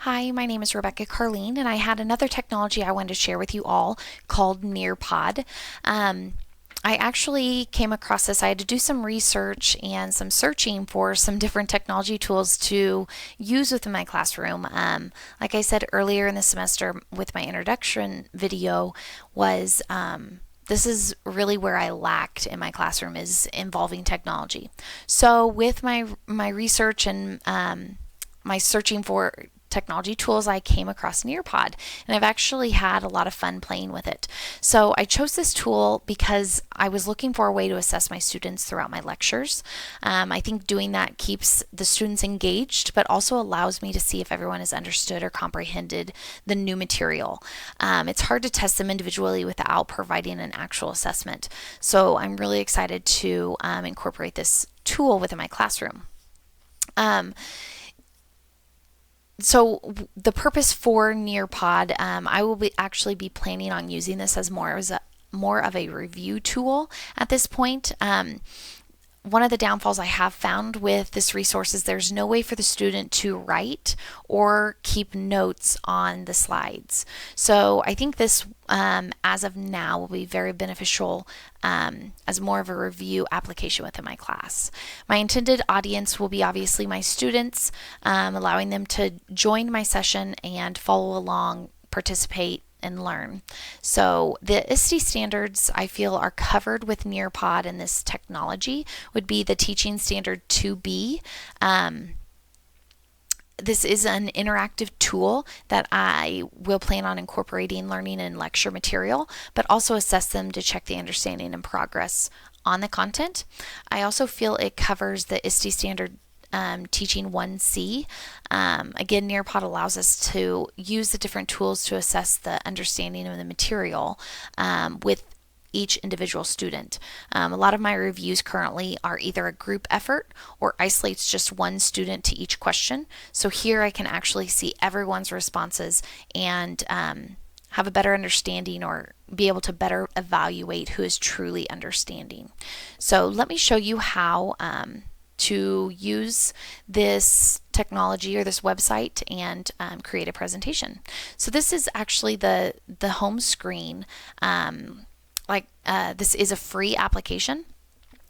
Hi, my name is Rebecca Carleen, and I had another technology I wanted to share with you all called nearpod. I actually came across this. I had to do some research and some searching for some different technology tools to use within my classroom. Like I said earlier in the semester with my introduction video, was this is really where I lacked in my classroom, is involving technology. So with my research and my searching for technology tools, I came across nearpod, and I've actually had a lot of fun playing with it. So I chose this tool because I was looking for a way to assess my students throughout my lectures. I think doing that keeps the students engaged, but also allows me to see if everyone has understood or comprehended the new material. It's hard to test them individually without providing an actual assessment. So I'm really excited to incorporate this tool within my classroom. So the purpose for nearpod, I will actually be planning on using this as more of a review tool at this point. One of the downfalls I have found with this resource is there's no way for the student to write or keep notes on the slides. So I think this, as of now, will be very beneficial as more of a review application within my class. My intended audience will be obviously my students, allowing them to join my session and follow along, participate, and learn. So the ISTE standards I feel are covered with nearpod, and this technology would be the teaching standard 2B. This is an interactive tool that I will plan on incorporating learning and lecture material, but also assess them to check the understanding and progress on the content. I also feel it covers the ISTE standard teaching 1C. Again, nearpod allows us to use the different tools to assess the understanding of the material with each individual student. A lot of my reviews currently are either a group effort or isolates just one student to each question. So here I can actually see everyone's responses and have a better understanding, or be able to better evaluate who is truly understanding. So let me show you how to use this technology or this website and create a presentation. So this is actually the home screen. This is a free application,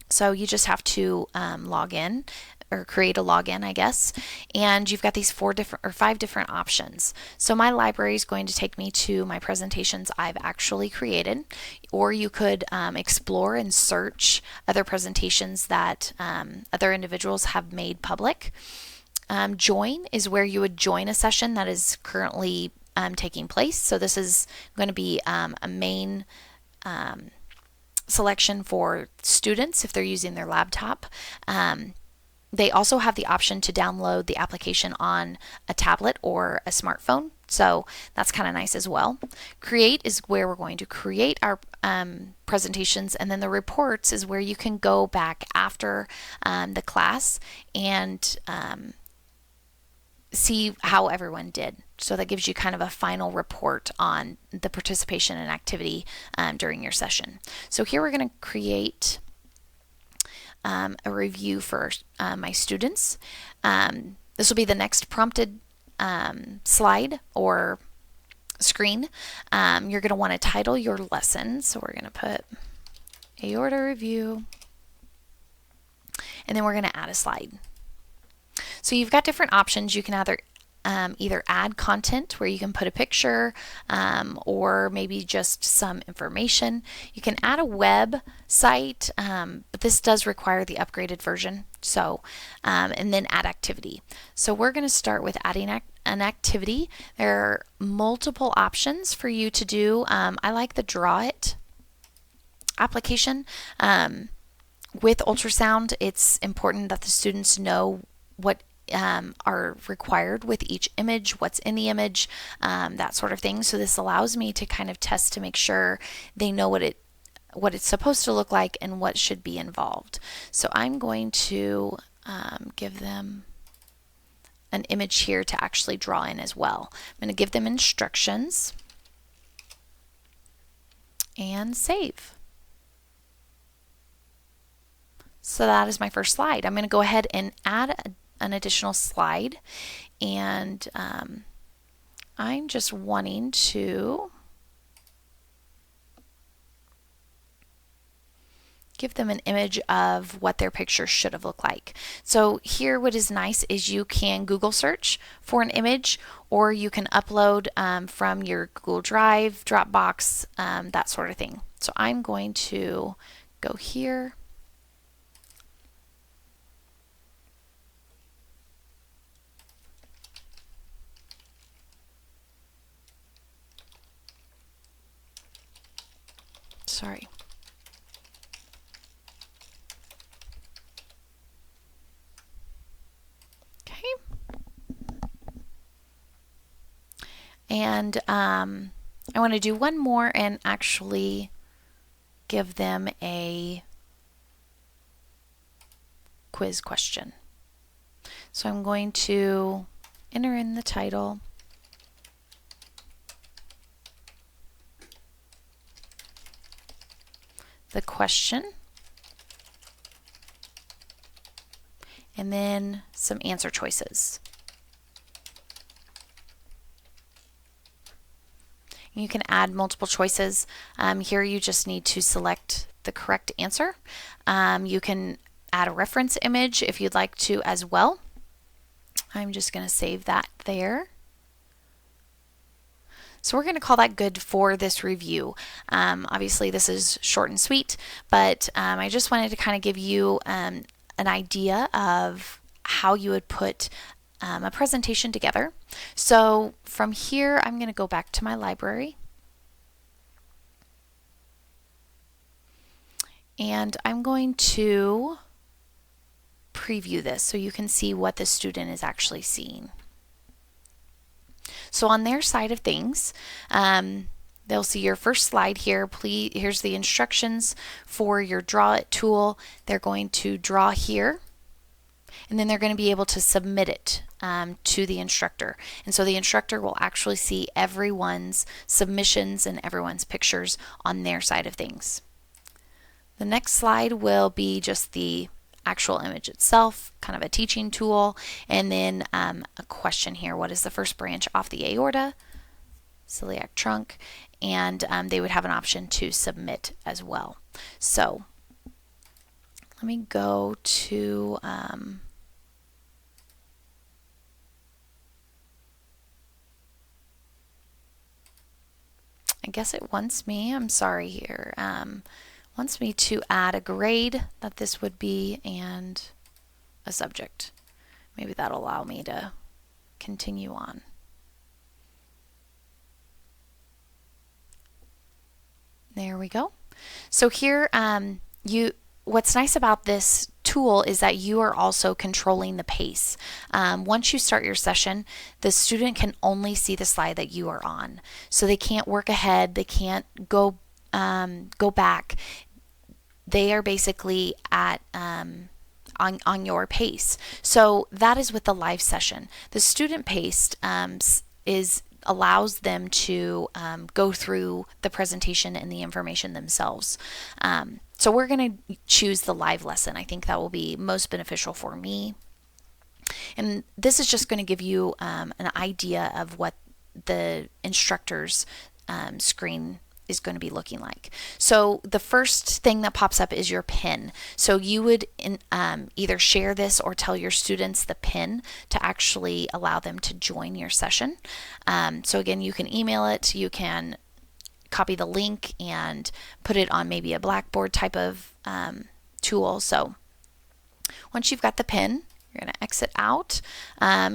so you just have to log in, or create a login, I guess, and you've got these 5 different options. So my library is going to take me to my presentations I've actually created, or you could explore and search other presentations that other individuals have made public. Join is where you would join a session that is currently taking place. So this is going to be a main selection for students if they're using their laptop. They also have the option to download the application on a tablet or a smartphone, so that's kind of nice as well. Create is where we're going to create our presentations, and then the reports is where you can go back after the class and see how everyone did. So that gives you kind of a final report on the participation and activity during your session. So here we're going to create a review for my students. This will be the next prompted slide or screen. You're going to want to title your lesson. So we're going to put aorta review, and then we're going to add a slide. So you've got different options. You can either add content where you can put a picture or maybe just some information. You can add a website, but this does require the upgraded version. So, and then add activity. So we're going to start with adding an activity. There are multiple options for you to do. I like the Draw It application. With ultrasound, it's important that the students know what are required with each image, what's in the image, that sort of thing. So this allows me to kind of test to make sure they know what it's supposed to look like and what should be involved. So I'm going to give them an image here to actually draw in as well. I'm going to give them instructions and save. So that is my first slide. I'm going to go ahead and add an additional slide, and I'm just wanting to give them an image of what their picture should have looked like. So here what is nice is you can Google search for an image, or you can upload from your Google Drive, Dropbox, that sort of thing. So I'm going to go here. Sorry. And I want to do one more and actually give them a quiz question. So I'm going to enter in the title, the question, and then some answer choices. You can add multiple choices. Here you just need to select the correct answer. You can add a reference image if you'd like to as well. I'm just going to save that there. So we're going to call that good for this review. Obviously this is short and sweet, but I just wanted to kind of give you an idea of how you would put a presentation together. So from here I'm going to go back to my library, and I'm going to preview this so you can see what the student is actually seeing. So on their side of things, they'll see your first slide here. Here's the instructions for your Draw It tool. They're going to draw here, and then they're going to be able to submit it to the instructor. And so the instructor will actually see everyone's submissions and everyone's pictures on their side of things. The next slide will be just the actual image itself, kind of a teaching tool, and then a question here. What is the first branch off the aorta? Celiac trunk. And they would have an option to submit as well. So let me go to I guess it wants me, I'm sorry here, wants me to add a grade that this would be and a subject. Maybe that'll allow me to continue on. There we go. So here, what's nice about this tool is that you are also controlling the pace. Once you start your session, the student can only see the slide that you are on. So they can't work ahead, they can't go back. They are basically at on your pace. So that is with the live session. The student paced allows them to go through the presentation and the information themselves. So we're going to choose the live lesson. I think that will be most beneficial for me. And this is just going to give you an idea of what the instructor's screen is going to be looking like. So the first thing that pops up is your PIN. So you would either share this or tell your students the PIN to actually allow them to join your session. So again, you can email it, you can copy the link and put it on maybe a Blackboard type of tool. So once you've got the PIN, you're going to exit out.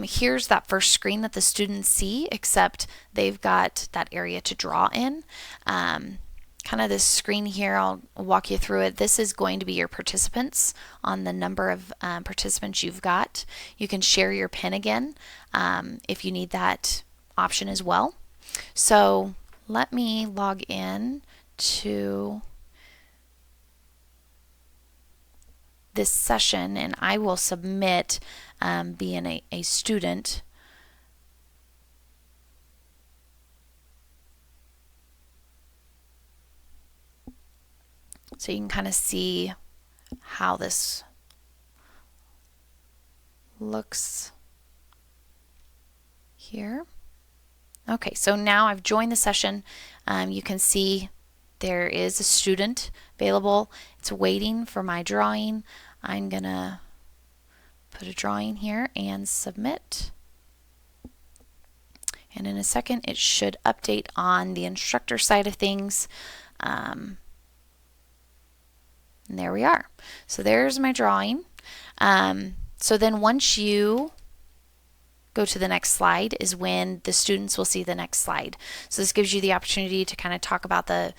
Here's that first screen that the students see, except they've got that area to draw in. Kind of this screen here, I'll walk you through it. This is going to be your participants on the number of participants you've got. You can share your PIN again if you need that option as well. So let me log in to this session and I will submit being a student. So you can kind of see how this looks here. Okay, so now I've joined the session. You can see there is a student available. It's waiting for my drawing. I'm gonna put a drawing here and submit. And in a second, it should update on the instructor side of things. And there we are. So there's my drawing. So then once you go to the next slide is when the students will see the next slide. So this gives you the opportunity to kind of talk about the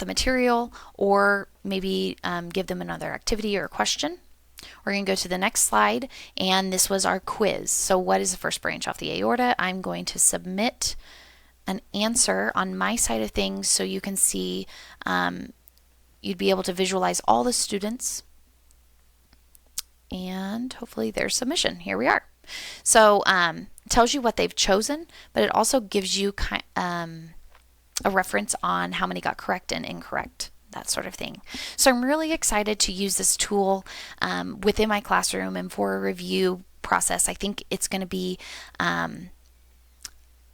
material, or maybe give them another activity or question. We're going to go to the next slide, and this was our quiz. So what is the first branch off the aorta? I'm going to submit an answer on my side of things so you can see, you'd be able to visualize all the students, and hopefully their submission. Here we are. So it tells you what they've chosen, but it also gives you a reference on how many got correct and incorrect, that sort of thing. So I'm really excited to use this tool within my classroom and for a review process. I think it's going to be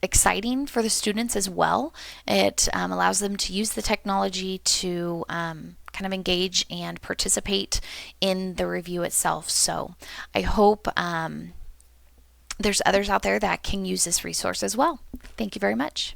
exciting for the students as well. It allows them to use the technology to kind of engage and participate in the review itself. So I hope there's others out there that can use this resource as well. Thank you very much.